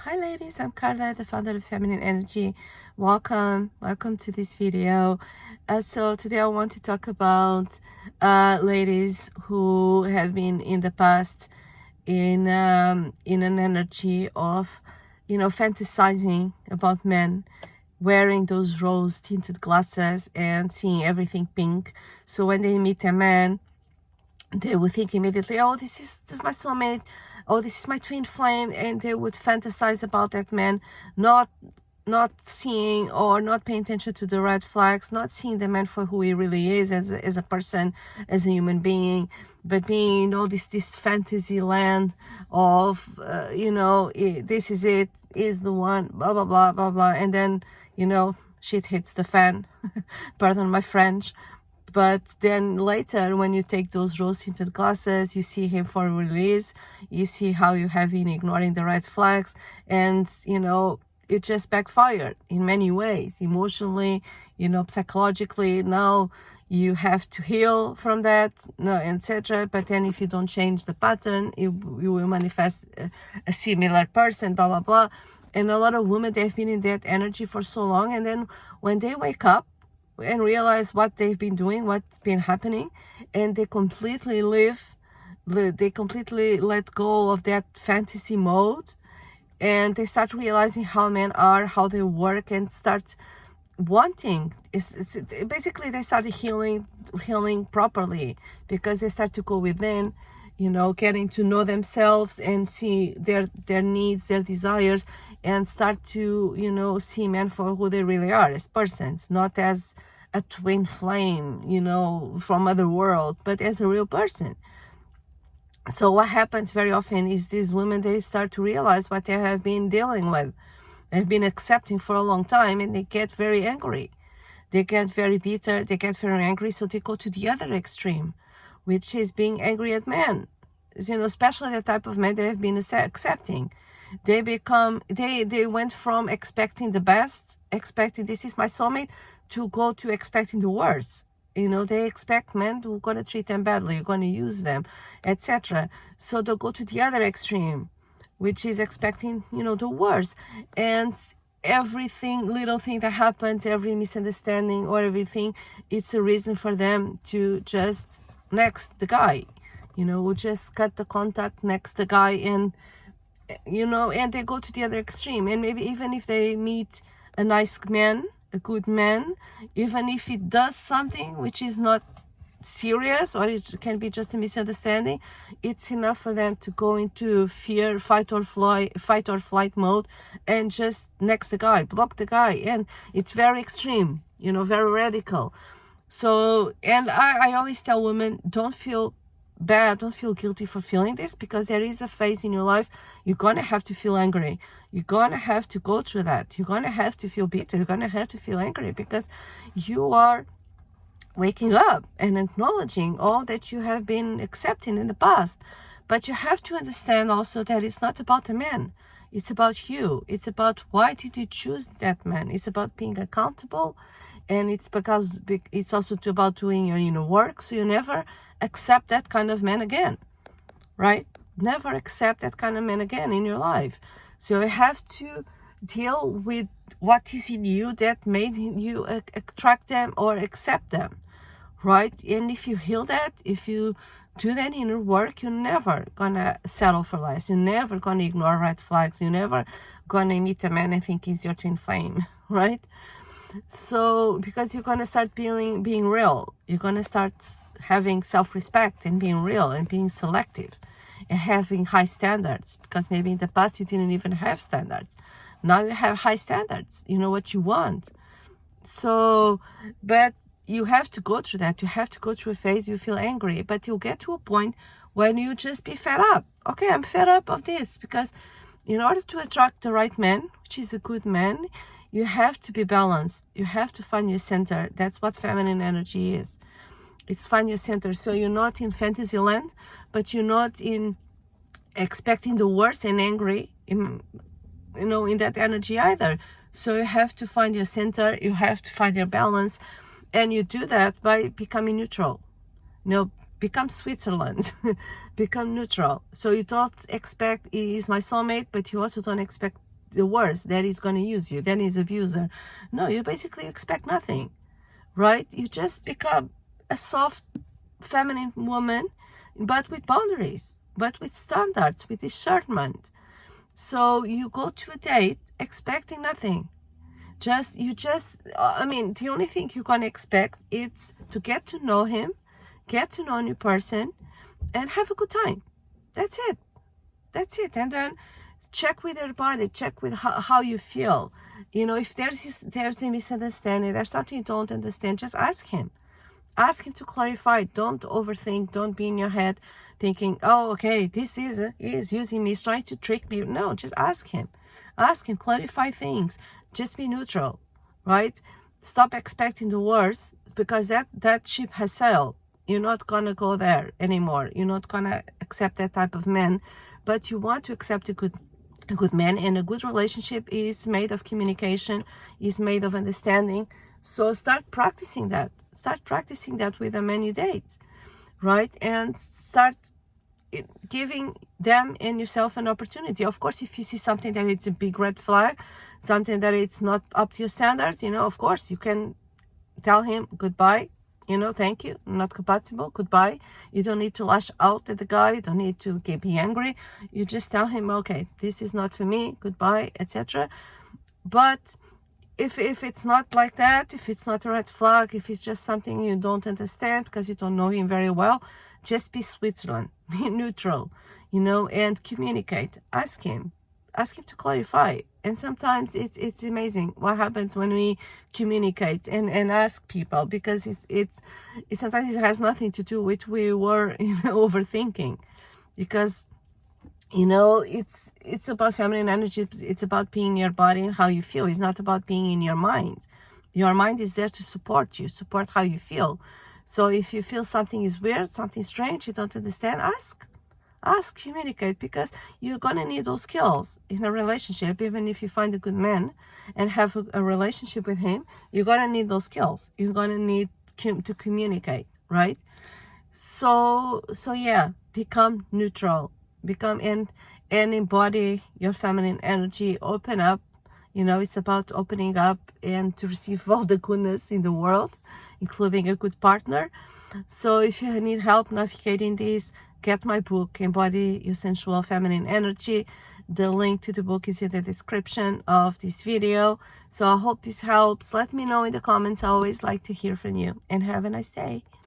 Hi ladies, I'm Carla, the founder of Feminine Energy. Welcome to this video. So today I want to talk about ladies who have been in the past in an energy of, fantasizing about men, wearing those rose tinted glasses and seeing everything pink. So when they meet a man, they would think immediately, oh, this is my soulmate, oh, this is my twin flame, and they would fantasize about that man, not seeing or not paying attention to the red flags, not seeing the man for who he really is as a person, as a human being, but being this fantasy land of this is it, is the one, blah blah blah blah blah, and then shit hits the fan. Pardon my French. But then later, when you take those rose-tinted glasses, you see him for release, you see how you have been ignoring the red flags, and, it just backfired in many ways, emotionally, psychologically. Now you have to heal from that, etc. But then if you don't change the pattern, you will manifest a similar person, blah, blah, blah. And a lot of women, they've been in that energy for so long, and then when they wake up, and realize what they've been doing, what's been happening, and they completely let go of that fantasy mode, and they start realizing how men are, how they work, and start wanting. Basically they start healing properly, because they start to go within, getting to know themselves and see their needs, their desires, and start to see men for who they really are, as persons, not as a twin flame from other world, but as a real person. So what happens very often is these women, they start to realize what they have been dealing with, have been accepting for a long time, and they get very angry, they get very bitter, they get very angry. So they go to the other extreme, which is being angry at men, especially the type of men they have been accepting. They went from expecting the best, expecting this is my soulmate, to go to expecting the worst. They expect men who are going to treat them badly, you're going to use them, etc. So they'll go to the other extreme, which is expecting the worst. And everything, little thing that happens, every misunderstanding or everything, it's a reason for them to just next the guy, we'll just cut the contact, next the guy, and and they go to the other extreme. And maybe even if they meet a nice man, a good man, even if it does something which is not serious, or it can be just a misunderstanding, it's enough for them to go into fear, fight or flight mode, and just next the guy, block the guy. And it's very extreme, very radical. So, and I always tell women, don't feel bad, don't feel guilty for feeling this, because there is a phase in your life you're gonna have to feel angry, you're gonna have to go through that, you're gonna have to feel bitter, you're gonna have to feel angry, because you are waking up and acknowledging all that you have been accepting in the past. But you have to understand also that it's not about the man, it's about you. It's about why did you choose that man. It's about being accountable, and it's because it's also about doing your inner work, so you never accept that kind of man again, right? Never accept that kind of man again in your life. So you have to deal with what is in you that made you attract them or accept them, right? And if you heal that, if you do that inner work, you're never gonna settle for less, you're never gonna ignore red flags, you're never gonna meet a man and think he's your twin flame, right? So because you're gonna start being real, you're gonna start having self-respect and being real and being selective and having high standards, because maybe in the past you didn't even have standards. Now you have high standards, you know what you want. So, but you have to go through that. You have to go through a phase you feel angry, but you'll get to a point when you just be fed up. Okay, I'm fed up of this, because in order to attract the right man, which is a good man, you have to be balanced. You have to find your center. That's what feminine energy is. It's find your center. So you're not in fantasy land, but you're not in expecting the worst and angry in that energy either. So you have to find your center. You have to find your balance. And you do that by becoming neutral. Become Switzerland. Become neutral. So you don't expect he is my soulmate, but you also don't expect the worst. Daddy's going to use you. Daddy's abuser. No, you basically expect nothing, right? You just become a soft, feminine woman, but with boundaries, but with standards, with discernment. So you go to a date expecting nothing. I mean, the only thing you can expect is to get to know him, get to know a new person, and have a good time. That's it. That's it. And then check with your body, check with how you feel. You know, if there's a misunderstanding, there's something you don't understand, just ask him. Ask him to clarify. Don't overthink. Don't be in your head thinking, oh, okay, this is using me, he's trying to trick me. No, just ask him. Ask him, clarify things. Just be neutral, right? Stop expecting the worst, because that ship has sailed. You're not going to go there anymore. You're not going to accept that type of man, but you want to accept a good man, and a good relationship is made of communication, is made of understanding. So start practicing that. Start practicing that with the man you date, right? And start giving them and yourself an opportunity. Of course, if you see something that it's a big red flag, something that it's not up to your standards, you know, of course you can tell him goodbye, you know, thank you, not compatible, goodbye. You don't need to lash out at the guy, you don't need to be angry. You just tell him, okay, this is not for me, goodbye, etc. But if it's not like that, if it's not a red flag, if it's just something you don't understand because you don't know him very well, just be Switzerland, be neutral, you know, and communicate. Ask him to clarify. And sometimes it's amazing what happens when we communicate and ask people, because it's sometimes it has nothing to do with we were, you know, overthinking, because, you know, it's about feminine energy. It's about being in your body and how you feel. It's not about being in your mind. Your mind is there to support you, support how you feel. So if you feel something is weird, something strange, you don't understand, ask, communicate, because you're gonna need those skills in a relationship. Even if you find a good man and have a relationship with him, you're gonna need those skills. You're gonna need to communicate, right? So yeah, become neutral, become and embody your feminine energy. Open up. You know, it's about opening up and to receive all the goodness in the world, including a good partner. So if you need help navigating this, get my book, Embody Your Sensual Feminine Energy. The link to the book is in the description of this video. So I hope this helps. Let me know in the comments. I always like to hear from you, and have a nice day.